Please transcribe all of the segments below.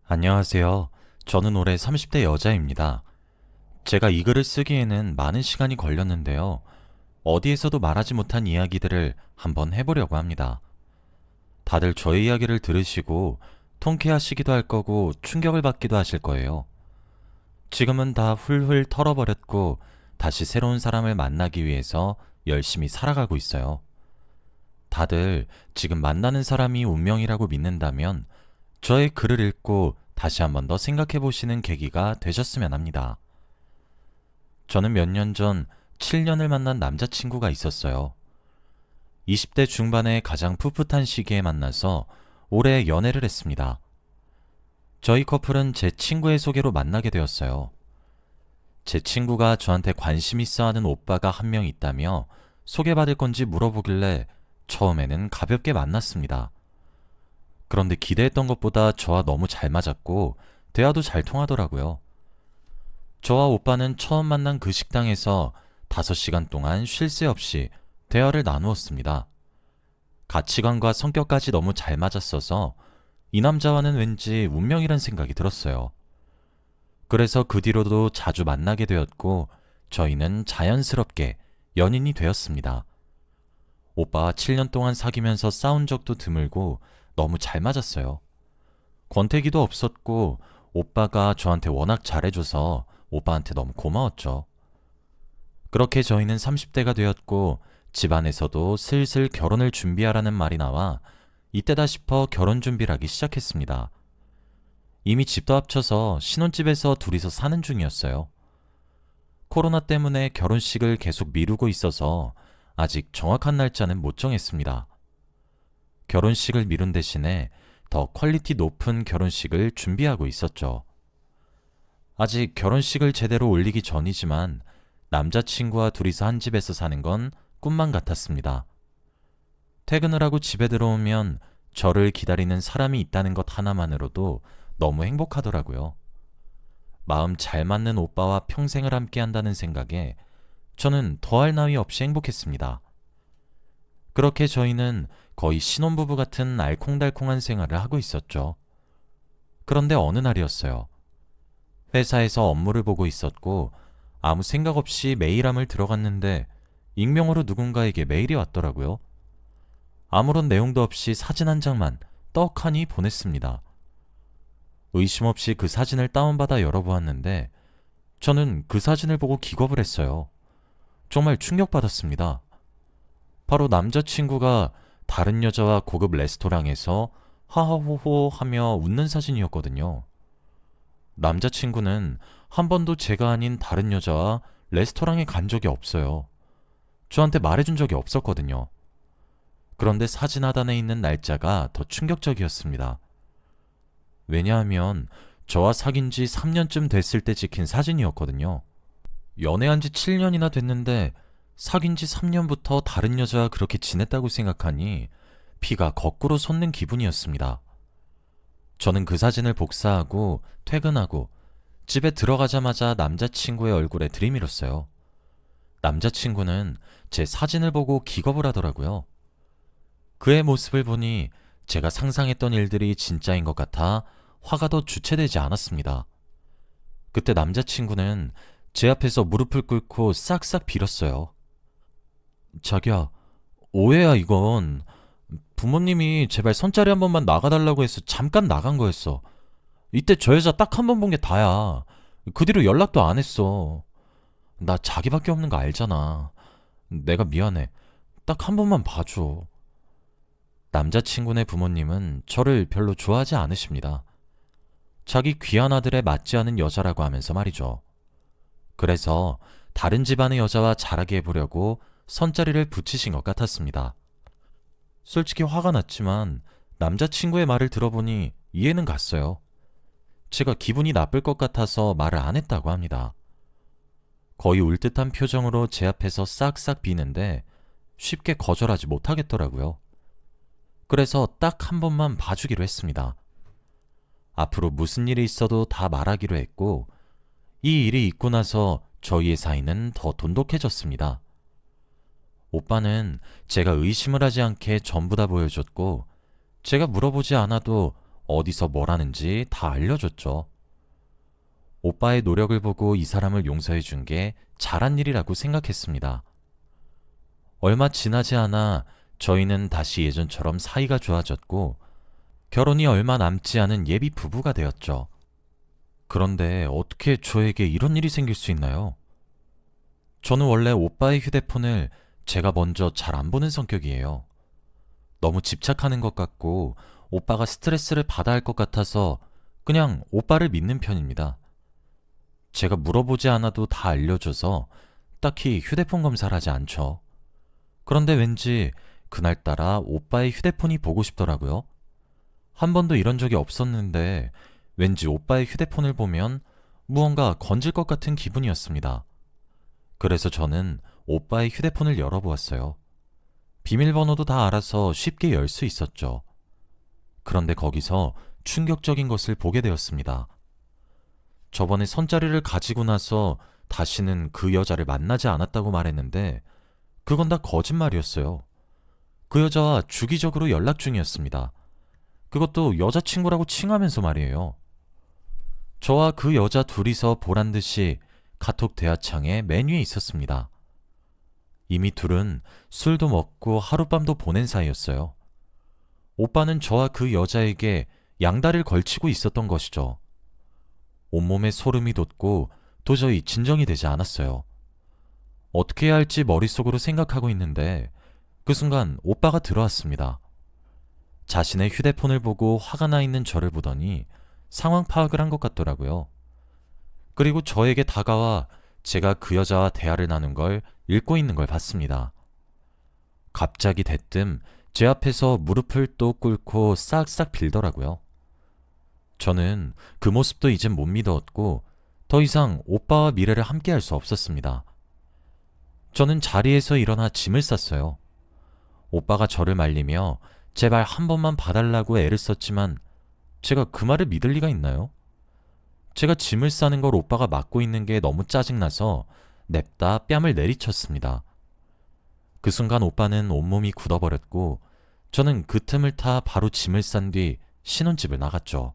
안녕하세요. 저는 올해 30대 여자입니다. 제가 이 글을 쓰기에는 많은 시간이 걸렸는데요. 어디에서도 말하지 못한 이야기들을 한번 해보려고 합니다. 다들 저의 이야기를 들으시고 통쾌하시기도 할 거고 충격을 받기도 하실 거예요. 지금은 다 훌훌 털어버렸고 다시 새로운 사람을 만나기 위해서 열심히 살아가고 있어요. 다들 지금 만나는 사람이 운명이라고 믿는다면 저의 글을 읽고 다시 한번 더 생각해 보시는 계기가 되셨으면 합니다. 저는 몇 년 전 7년을 만난 남자친구가 있었어요. 20대 중반의 가장 풋풋한 시기에 만나서 오래 연애를 했습니다. 저희 커플은 제 친구의 소개로 만나게 되었어요. 제 친구가 저한테 관심 있어 하는 오빠가 한 명 있다며 소개받을 건지 물어보길래 처음에는 가볍게 만났습니다. 그런데 기대했던 것보다 저와 너무 잘 맞았고 대화도 잘 통하더라고요. 저와 오빠는 처음 만난 그 식당에서 5시간 동안 쉴 새 없이 대화를 나누었습니다. 가치관과 성격까지 너무 잘 맞았어서 이 남자와는 왠지 운명이란 생각이 들었어요. 그래서 그 뒤로도 자주 만나게 되었고 저희는 자연스럽게 연인이 되었습니다. 오빠와 7년 동안 사귀면서 싸운 적도 드물고 너무 잘 맞았어요. 권태기도 없었고 오빠가 저한테 워낙 잘해줘서 오빠한테 너무 고마웠죠. 그렇게 저희는 30대가 되었고 집안에서도 슬슬 결혼을 준비하라는 말이 나와 이때다 싶어 결혼 준비를 하기 시작했습니다. 이미 집도 합쳐서 신혼집에서 둘이서 사는 중이었어요. 코로나 때문에 결혼식을 계속 미루고 있어서 아직 정확한 날짜는 못 정했습니다. 결혼식을 미룬 대신에 더 퀄리티 높은 결혼식을 준비하고 있었죠. 아직 결혼식을 제대로 올리기 전이지만 남자친구와 둘이서 한 집에서 사는 건 꿈만 같았습니다. 퇴근을 하고 집에 들어오면 저를 기다리는 사람이 있다는 것 하나만으로도 너무 행복하더라고요. 마음 잘 맞는 오빠와 평생을 함께 한다는 생각에 저는 더할 나위 없이 행복했습니다. 그렇게 저희는 거의 신혼부부 같은 알콩달콩한 생활을 하고 있었죠. 그런데 어느 날이었어요. 회사에서 업무를 보고 있었고 아무 생각 없이 메일함을 들어갔는데 익명으로 누군가에게 메일이 왔더라고요. 아무런 내용도 없이 사진 한 장만 떡하니 보냈습니다. 의심 없이 그 사진을 다운받아 열어보았는데 저는 그 사진을 보고 기겁을 했어요. 정말 충격받았습니다. 바로 남자친구가 다른 여자와 고급 레스토랑에서 하하호호 하며 웃는 사진이었거든요. 남자친구는 한 번도 제가 아닌 다른 여자와 레스토랑에 간 적이 없어요. 저한테 말해준 적이 없었거든요. 그런데 사진 하단에 있는 날짜가 더 충격적이었습니다. 왜냐하면 저와 사귄 지 3년쯤 됐을 때 찍힌 사진이었거든요. 연애한 지 7년이나 됐는데 사귄 지 3년부터 다른 여자와 그렇게 지냈다고 생각하니 피가 거꾸로 솟는 기분이었습니다. 저는 그 사진을 복사하고 퇴근하고 집에 들어가자마자 남자친구의 얼굴에 들이밀었어요. 남자친구는 제 사진을 보고 기겁을 하더라고요. 그의 모습을 보니 제가 상상했던 일들이 진짜인 것 같아 화가 더 주체되지 않았습니다. 그때 남자친구는 제 앞에서 무릎을 꿇고 싹싹 빌었어요. 자기야, 오해야 이건. 부모님이 제발 선자리 한 번만 나가달라고 해서 잠깐 나간 거였어. 이때 저 여자 딱 한 번 본 게 다야. 그 뒤로 연락도 안 했어. 나 자기밖에 없는 거 알잖아. 내가 미안해. 딱 한 번만 봐줘. 남자친구네 부모님은 저를 별로 좋아하지 않으십니다. 자기 귀한 아들에 맞지 않은 여자라고 하면서 말이죠. 그래서 다른 집안의 여자와 잘하게 해보려고 선자리를 붙이신 것 같았습니다. 솔직히 화가 났지만 남자친구의 말을 들어보니 이해는 갔어요. 제가 기분이 나쁠 것 같아서 말을 안 했다고 합니다. 거의 울 듯한 표정으로 제 앞에서 싹싹 비는데 쉽게 거절하지 못하겠더라고요. 그래서 딱 한 번만 봐주기로 했습니다. 앞으로 무슨 일이 있어도 다 말하기로 했고 이 일이 있고 나서 저희의 사이는 더 돈독해졌습니다. 오빠는 제가 의심을 하지 않게 전부 다 보여줬고 제가 물어보지 않아도 어디서 뭘 하는지 다 알려줬죠. 오빠의 노력을 보고 이 사람을 용서해 준 게 잘한 일이라고 생각했습니다. 얼마 지나지 않아 저희는 다시 예전처럼 사이가 좋아졌고 결혼이 얼마 남지 않은 예비 부부가 되었죠. 그런데 어떻게 저에게 이런 일이 생길 수 있나요? 저는 원래 오빠의 휴대폰을 제가 먼저 잘 안 보는 성격이에요. 너무 집착하는 것 같고 오빠가 스트레스를 받아야 할 것 같아서 그냥 오빠를 믿는 편입니다. 제가 물어보지 않아도 다 알려줘서 딱히 휴대폰 검사를 하지 않죠. 그런데 왠지 그날따라 오빠의 휴대폰이 보고 싶더라고요. 한 번도 이런 적이 없었는데 왠지 오빠의 휴대폰을 보면 무언가 건질 것 같은 기분이었습니다. 그래서 저는 오빠의 휴대폰을 열어보았어요. 비밀번호도 다 알아서 쉽게 열 수 있었죠. 그런데 거기서 충격적인 것을 보게 되었습니다. 저번에 선자리를 가지고 나서 다시는 그 여자를 만나지 않았다고 말했는데 그건 다 거짓말이었어요. 그 여자와 주기적으로 연락 중이었습니다. 그것도 여자친구라고 칭하면서 말이에요. 저와 그 여자 둘이서 보란 듯이 카톡 대화창에 맨 위에 있었습니다. 이미 둘은 술도 먹고 하룻밤도 보낸 사이였어요. 오빠는 저와 그 여자에게 양다리를 걸치고 있었던 것이죠. 온몸에 소름이 돋고 도저히 진정이 되지 않았어요. 어떻게 해야 할지 머릿속으로 생각하고 있는데 그 순간 오빠가 들어왔습니다. 자신의 휴대폰을 보고 화가 나 있는 저를 보더니 상황 파악을 한 것 같더라고요. 그리고 저에게 다가와 제가 그 여자와 대화를 나눈 걸 읽고 있는 걸 봤습니다. 갑자기 대뜸 제 앞에서 무릎을 또 꿇고 싹싹 빌더라고요. 저는 그 모습도 이젠 못 믿었고 더 이상 오빠와 미래를 함께할 수 없었습니다. 저는 자리에서 일어나 짐을 쌌어요. 오빠가 저를 말리며 제발 한 번만 봐달라고 애를 썼지만 제가 그 말을 믿을 리가 있나요? 제가 짐을 싸는 걸 오빠가 막고 있는 게 너무 짜증나서 냅다 뺨을 내리쳤습니다. 그 순간 오빠는 온몸이 굳어버렸고 저는 그 틈을 타 바로 짐을 싼 뒤 신혼집을 나갔죠.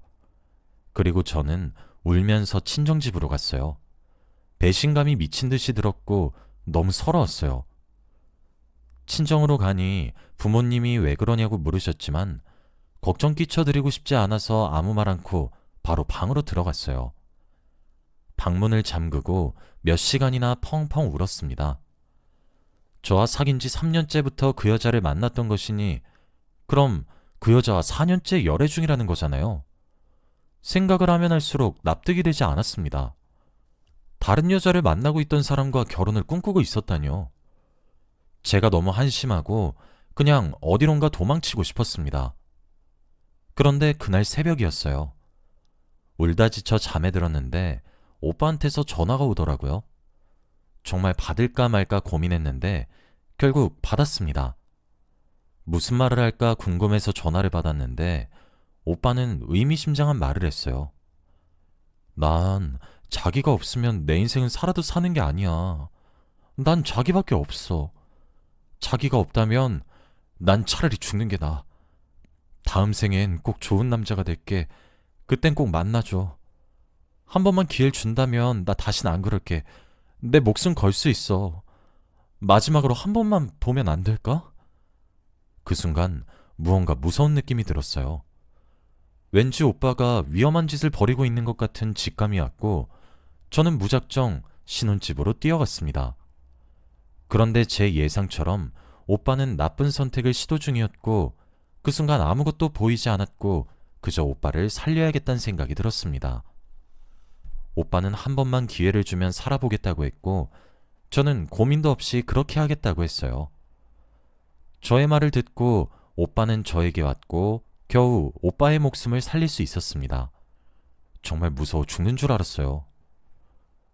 그리고 저는 울면서 친정집으로 갔어요. 배신감이 미친 듯이 들었고 너무 서러웠어요. 친정으로 가니 부모님이 왜 그러냐고 물으셨지만 걱정 끼쳐드리고 싶지 않아서 아무 말 않고 바로 방으로 들어갔어요. 방문을 잠그고 몇 시간이나 펑펑 울었습니다. 저와 사귄 지 3년째부터 그 여자를 만났던 것이니 그럼 그 여자와 4년째 열애 중이라는 거잖아요. 생각을 하면 할수록 납득이 되지 않았습니다. 다른 여자를 만나고 있던 사람과 결혼을 꿈꾸고 있었다뇨. 제가 너무 한심하고 그냥 어디론가 도망치고 싶었습니다. 그런데 그날 새벽이었어요. 울다 지쳐 잠에 들었는데 오빠한테서 전화가 오더라고요. 정말 받을까 말까 고민했는데 결국 받았습니다. 무슨 말을 할까 궁금해서 전화를 받았는데 오빠는 의미심장한 말을 했어요. 난 자기가 없으면 내 인생은 살아도 사는 게 아니야. 난 자기밖에 없어. 자기가 없다면 난 차라리 죽는 게 나아. 다음 생엔 꼭 좋은 남자가 될게. 그땐 꼭 만나줘. 한 번만 기회를 준다면 나 다신 안 그럴게. 내 목숨 걸 수 있어. 마지막으로 한 번만 보면 안 될까? 그 순간 무언가 무서운 느낌이 들었어요. 왠지 오빠가 위험한 짓을 벌이고 있는 것 같은 직감이 왔고 저는 무작정 신혼집으로 뛰어갔습니다. 그런데 제 예상처럼 오빠는 나쁜 선택을 시도 중이었고 그 순간 아무것도 보이지 않았고 그저 오빠를 살려야겠다는 생각이 들었습니다. 오빠는 한 번만 기회를 주면 살아보겠다고 했고 저는 고민도 없이 그렇게 하겠다고 했어요. 저의 말을 듣고 오빠는 저에게 왔고 겨우 오빠의 목숨을 살릴 수 있었습니다. 정말 무서워 죽는 줄 알았어요.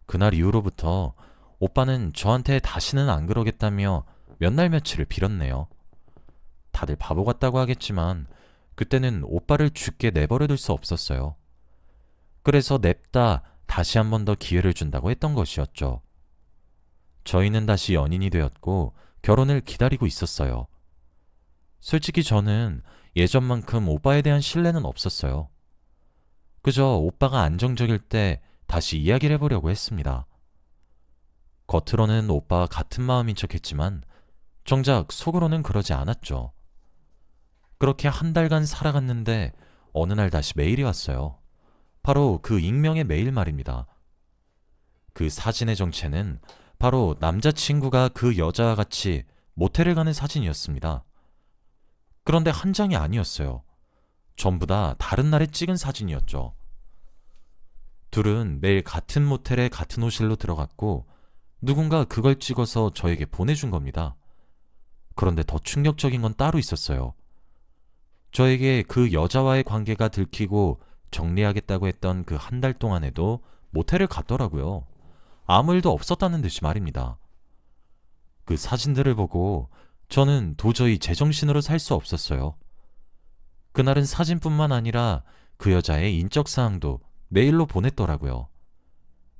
그날 이후로부터 오빠는 저한테 다시는 안 그러겠다며 몇 날 며칠을 빌었네요. 다들 바보 같다고 하겠지만 그때는 오빠를 죽게 내버려둘 수 없었어요. 그래서 냅다 다시 한 번 더 기회를 준다고 했던 것이었죠. 저희는 다시 연인이 되었고 결혼을 기다리고 있었어요. 솔직히 저는 예전만큼 오빠에 대한 신뢰는 없었어요. 그저 오빠가 안정적일 때 다시 이야기를 해보려고 했습니다. 겉으로는 오빠와 같은 마음인 척했지만 정작 속으로는 그러지 않았죠. 그렇게 한 달간 살아갔는데 어느 날 다시 메일이 왔어요. 바로 그 익명의 메일 말입니다. 그 사진의 정체는 바로 남자친구가 그 여자와 같이 모텔을 가는 사진이었습니다. 그런데 한 장이 아니었어요. 전부 다 다른 날에 찍은 사진이었죠. 둘은 매일 같은 모텔에 같은 호실로 들어갔고 누군가 그걸 찍어서 저에게 보내준 겁니다. 그런데 더 충격적인 건 따로 있었어요. 저에게 그 여자와의 관계가 들키고 정리하겠다고 했던 그 한 달 동안에도 모텔을 갔더라고요. 아무 일도 없었다는 듯이 말입니다. 그 사진들을 보고 저는 도저히 제정신으로 살 수 없었어요. 그날은 사진뿐만 아니라 그 여자의 인적 사항도 메일로 보냈더라고요.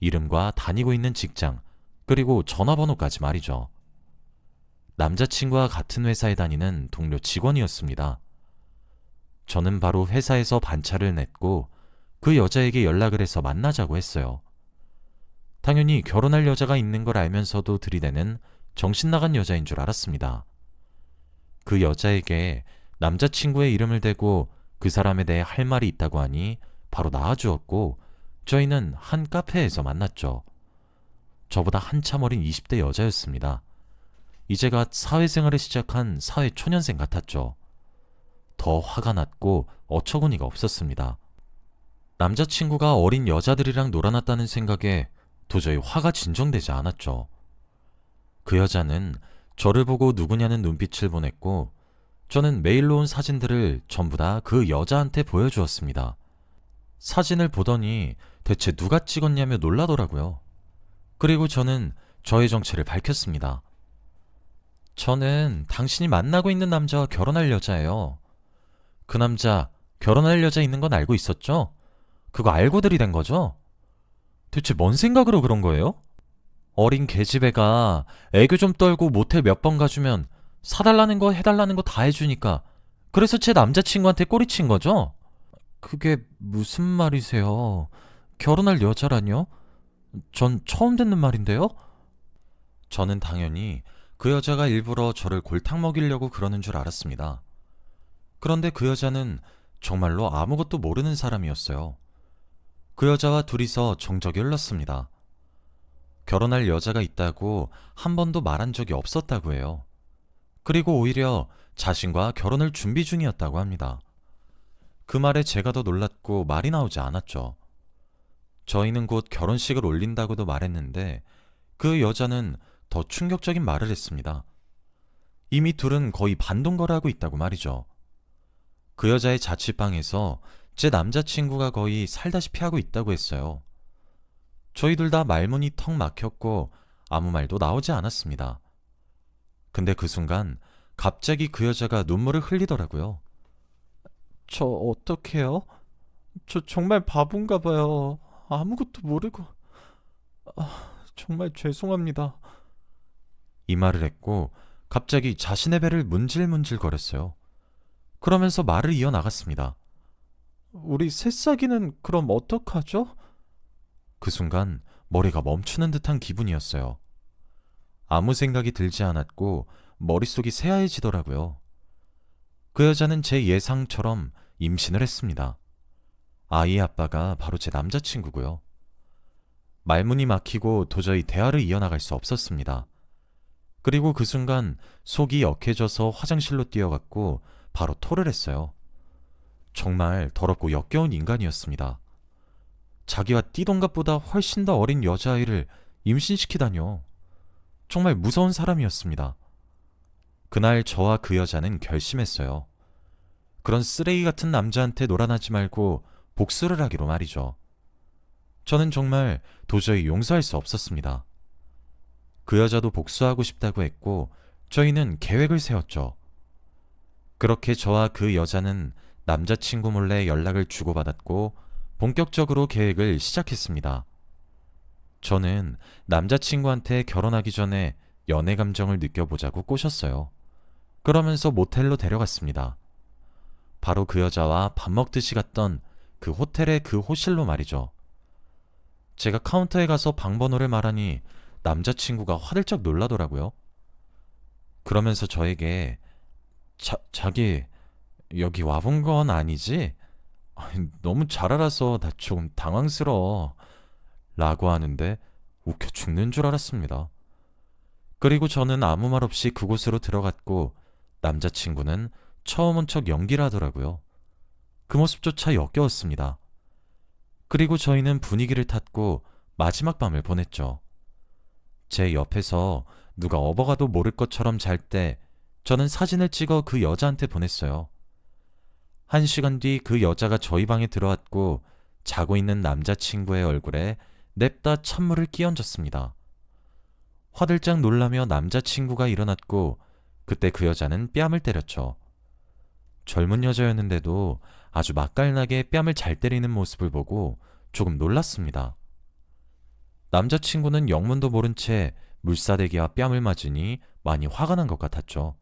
이름과 다니고 있는 직장, 그리고 전화번호까지 말이죠. 남자친구와 같은 회사에 다니는 동료 직원이었습니다. 저는 바로 회사에서 반차를 냈고 그 여자에게 연락을 해서 만나자고 했어요. 당연히 결혼할 여자가 있는 걸 알면서도 들이대는 정신 나간 여자인 줄 알았습니다. 그 여자에게 남자친구의 이름을 대고 그 사람에 대해 할 말이 있다고 하니 바로 나와주었고 저희는 한 카페에서 만났죠. 저보다 한참 어린 20대 여자였습니다. 이제 갓 사회생활을 시작한 사회초년생 같았죠. 더 화가 났고 어처구니가 없었습니다. 남자친구가 어린 여자들이랑 놀아났다는 생각에 도저히 화가 진정되지 않았죠. 그 여자는 저를 보고 누구냐는 눈빛을 보냈고 저는 메일로 온 사진들을 전부 다 그 여자한테 보여주었습니다. 사진을 보더니 대체 누가 찍었냐며 놀라더라고요. 그리고 저는 저의 정체를 밝혔습니다. 저는 당신이 만나고 있는 남자와 결혼할 여자예요. 그 남자 결혼할 여자 있는 건 알고 있었죠? 그거 알고 들이댄 거죠? 대체 뭔 생각으로 그런 거예요? 어린 계집애가 애교 좀 떨고 모텔 몇 번 가주면 사달라는 거 해달라는 거 다 해주니까 그래서 제 남자친구한테 꼬리친 거죠? 그게 무슨 말이세요? 결혼할 여자라뇨? 전 처음 듣는 말인데요? 저는 당연히 그 여자가 일부러 저를 골탕 먹이려고 그러는 줄 알았습니다. 그런데 그 여자는 정말로 아무것도 모르는 사람이었어요. 그 여자와 둘이서 정적이 흘렀습니다. 결혼할 여자가 있다고 한 번도 말한 적이 없었다고 해요. 그리고 오히려 자신과 결혼을 준비 중이었다고 합니다. 그 말에 제가 더 놀랐고 말이 나오지 않았죠. 저희는 곧 결혼식을 올린다고도 말했는데 그 여자는 더 충격적인 말을 했습니다. 이미 둘은 거의 반동거를 하고 있다고 말이죠. 그 여자의 자취방에서 제 남자친구가 거의 살다시피 하고 있다고 했어요. 저희 둘 다 말문이 턱 막혔고 아무 말도 나오지 않았습니다. 근데 그 순간 갑자기 그 여자가 눈물을 흘리더라고요. 저 어떡해요? 저 정말 바본가 봐요. 아무것도 모르고. 정말 죄송합니다. 이 말을 했고 갑자기 자신의 배를 문질문질 거렸어요. 그러면서 말을 이어나갔습니다. 우리 새싹이는 그럼 어떡하죠? 그 순간 머리가 멈추는 듯한 기분이었어요. 아무 생각이 들지 않았고 머릿속이 새하얘지더라고요. 그 여자는 제 예상처럼 임신을 했습니다. 아이의 아빠가 바로 제 남자친구고요. 말문이 막히고 도저히 대화를 이어나갈 수 없었습니다. 그리고 그 순간 속이 역해져서 화장실로 뛰어갔고 바로 토를 했어요. 정말 더럽고 역겨운 인간이었습니다. 자기와 띠동갑보다 훨씬 더 어린 여자아이를 임신시키다뇨. 정말 무서운 사람이었습니다. 그날 저와 그 여자는 결심했어요. 그런 쓰레기 같은 남자한테 놀아나지 말고 복수를 하기로 말이죠. 저는 정말 도저히 용서할 수 없었습니다. 그 여자도 복수하고 싶다고 했고 저희는 계획을 세웠죠. 그렇게 저와 그 여자는 남자친구 몰래 연락을 주고받았고 본격적으로 계획을 시작했습니다. 저는 남자친구한테 결혼하기 전에 연애 감정을 느껴보자고 꼬셨어요. 그러면서 모텔로 데려갔습니다. 바로 그 여자와 밥 먹듯이 갔던 그 호텔의 그 호실로 말이죠. 제가 카운터에 가서 방 번호를 말하니 남자친구가 화들짝 놀라더라고요. 그러면서 저에게 자기 여기 와본 건 아니지? 아니, 너무 잘 알아서 나 좀 당황스러워 라고 하는데 웃겨 죽는 줄 알았습니다. 그리고 저는 아무 말 없이 그곳으로 들어갔고 남자친구는 처음 온 척 연기를 하더라고요. 그 모습조차 역겨웠습니다. 그리고 저희는 분위기를 탔고 마지막 밤을 보냈죠. 제 옆에서 누가 업어가도 모를 것처럼 잘 때 저는 사진을 찍어 그 여자한테 보냈어요. 1시간 뒤 그 여자가 저희 방에 들어왔고 자고 있는 남자친구의 얼굴에 냅다 찬물을 끼얹었습니다. 화들짝 놀라며 남자친구가 일어났고 그때 그 여자는 뺨을 때렸죠. 젊은 여자였는데도 아주 맛깔나게 뺨을 잘 때리는 모습을 보고 조금 놀랐습니다. 남자친구는 영문도 모른 채 물사대기와 뺨을 맞으니 많이 화가 난 것 같았죠.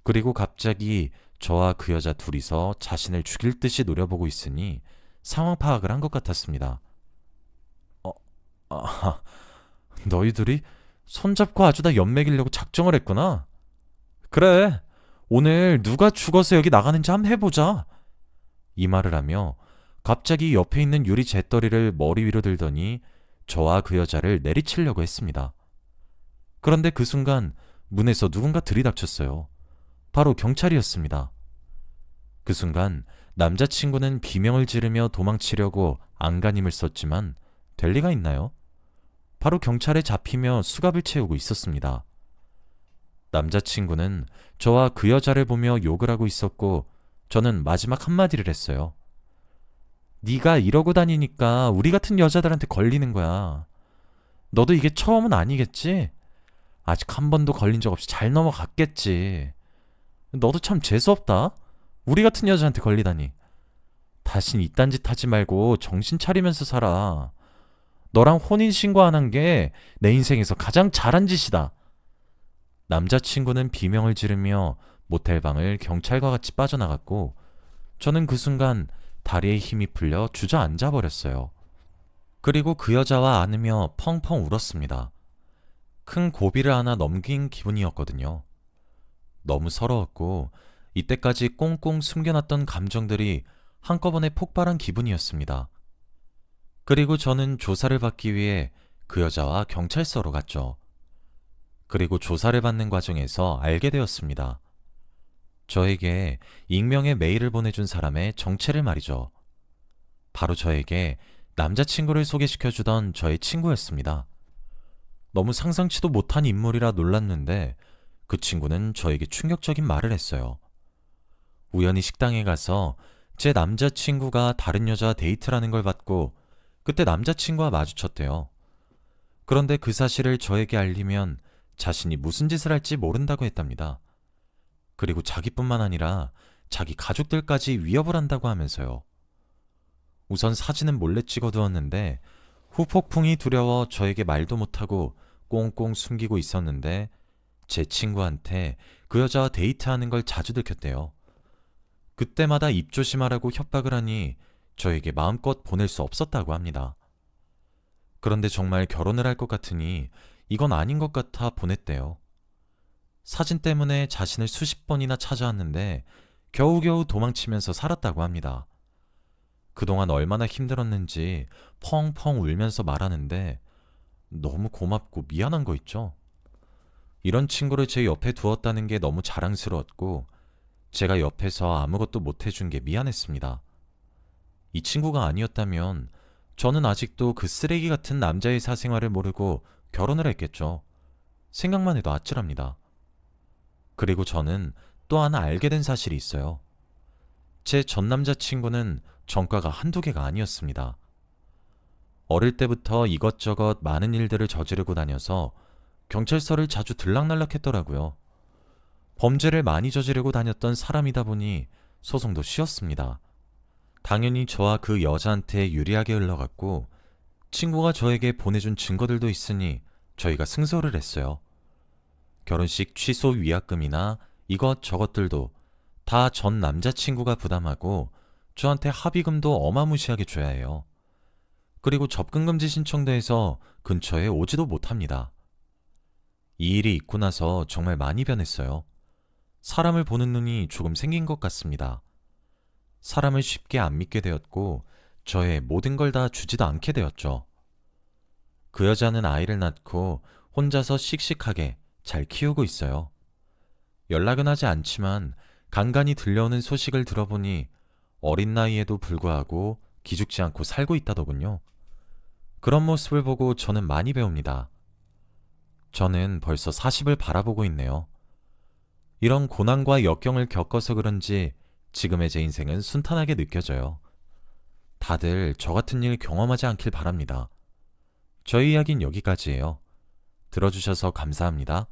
그리고 갑자기 저와 그 여자 둘이서 자신을 죽일 듯이 노려보고 있으니 상황 파악을 한 것 같았습니다. 아, 너희들이 손잡고 아주 다 연맥이려고 작정을 했구나. 그래, 오늘 누가 죽어서 여기 나가는지 한번 해보자. 이 말을 하며 갑자기 옆에 있는 유리 재떨이를 머리 위로 들더니 저와 그 여자를 내리치려고 했습니다. 그런데 그 순간 문에서 누군가 들이닥쳤어요. 바로 경찰이었습니다. 그 순간 남자친구는 비명을 지르며 도망치려고 안간힘을 썼지만 될 리가 있나요? 바로 경찰에 잡히며 수갑을 채우고 있었습니다. 남자친구는 저와 그 여자를 보며 욕을 하고 있었고 저는 마지막 한마디를 했어요. 네가 이러고 다니니까 우리 같은 여자들한테 걸리는 거야. 너도 이게 처음은 아니겠지? 아직 한 번도 걸린 적 없이 잘 넘어갔겠지. 너도 참 재수없다. 우리 같은 여자한테 걸리다니. 다신 이딴 짓 하지 말고 정신 차리면서 살아. 너랑 혼인신고 안 한 게 내 인생에서 가장 잘한 짓이다. 남자친구는 비명을 지르며 모텔방을 경찰과 같이 빠져나갔고 저는 그 순간 다리에 힘이 풀려 주저앉아 버렸어요. 그리고 그 여자와 안으며 펑펑 울었습니다. 큰 고비를 하나 넘긴 기분이었거든요. 너무 서러웠고 이때까지 꽁꽁 숨겨놨던 감정들이 한꺼번에 폭발한 기분이었습니다. 그리고 저는 조사를 받기 위해 그 여자와 경찰서로 갔죠. 그리고 조사를 받는 과정에서 알게 되었습니다. 저에게 익명의 메일을 보내준 사람의 정체를 말이죠. 바로 저에게 남자친구를 소개시켜주던 저의 친구였습니다. 너무 상상치도 못한 인물이라 놀랐는데 그 친구는 저에게 충격적인 말을 했어요. 우연히 식당에 가서 제 남자친구가 다른 여자와 데이트라는 걸 봤고 그때 남자친구와 마주쳤대요. 그런데 그 사실을 저에게 알리면 자신이 무슨 짓을 할지 모른다고 했답니다. 그리고 자기뿐만 아니라 자기 가족들까지 위협을 한다고 하면서요. 우선 사진은 몰래 찍어두었는데 후폭풍이 두려워 저에게 말도 못하고 꽁꽁 숨기고 있었는데 제 친구한테 그 여자와 데이트하는 걸 자주 들켰대요. 그때마다 입조심하라고 협박을 하니 저에게 마음껏 보낼 수 없었다고 합니다. 그런데 정말 결혼을 할 것 같으니 이건 아닌 것 같아 보냈대요. 사진 때문에 자신을 수십 번이나 찾아왔는데 겨우겨우 도망치면서 살았다고 합니다. 그동안 얼마나 힘들었는지 펑펑 울면서 말하는데 너무 고맙고 미안한 거 있죠? 이런 친구를 제 옆에 두었다는 게 너무 자랑스러웠고 제가 옆에서 아무것도 못해준 게 미안했습니다. 이 친구가 아니었다면 저는 아직도 그 쓰레기 같은 남자의 사생활을 모르고 결혼을 했겠죠. 생각만 해도 아찔합니다. 그리고 저는 또 하나 알게 된 사실이 있어요. 제 전 남자친구는 전과가 한두 개가 아니었습니다. 어릴 때부터 이것저것 많은 일들을 저지르고 다녀서 경찰서를 자주 들락날락했더라고요. 범죄를 많이 저지르고 다녔던 사람이다 보니 소송도 쉬웠습니다. 당연히 저와 그 여자한테 유리하게 흘러갔고 친구가 저에게 보내준 증거들도 있으니 저희가 승소를 했어요. 결혼식 취소 위약금이나 이것 저것들도 다 전 남자친구가 부담하고 저한테 합의금도 어마무시하게 줘야 해요. 그리고 접근금지 신청도 해서 근처에 오지도 못합니다. 이 일이 있고 나서 정말 많이 변했어요. 사람을 보는 눈이 조금 생긴 것 같습니다. 사람을 쉽게 안 믿게 되었고, 저의 모든 걸 다 주지도 않게 되었죠. 그 여자는 아이를 낳고 혼자서 씩씩하게 잘 키우고 있어요. 연락은 하지 않지만 간간히 들려오는 소식을 들어보니 어린 나이에도 불구하고 기죽지 않고 살고 있다더군요. 그런 모습을 보고 저는 많이 배웁니다. 저는 벌써 40을 바라보고 있네요. 이런 고난과 역경을 겪어서 그런지 지금의 제 인생은 순탄하게 느껴져요. 다들 저 같은 일 경험하지 않길 바랍니다. 저희 이야기는 여기까지예요. 들어주셔서 감사합니다.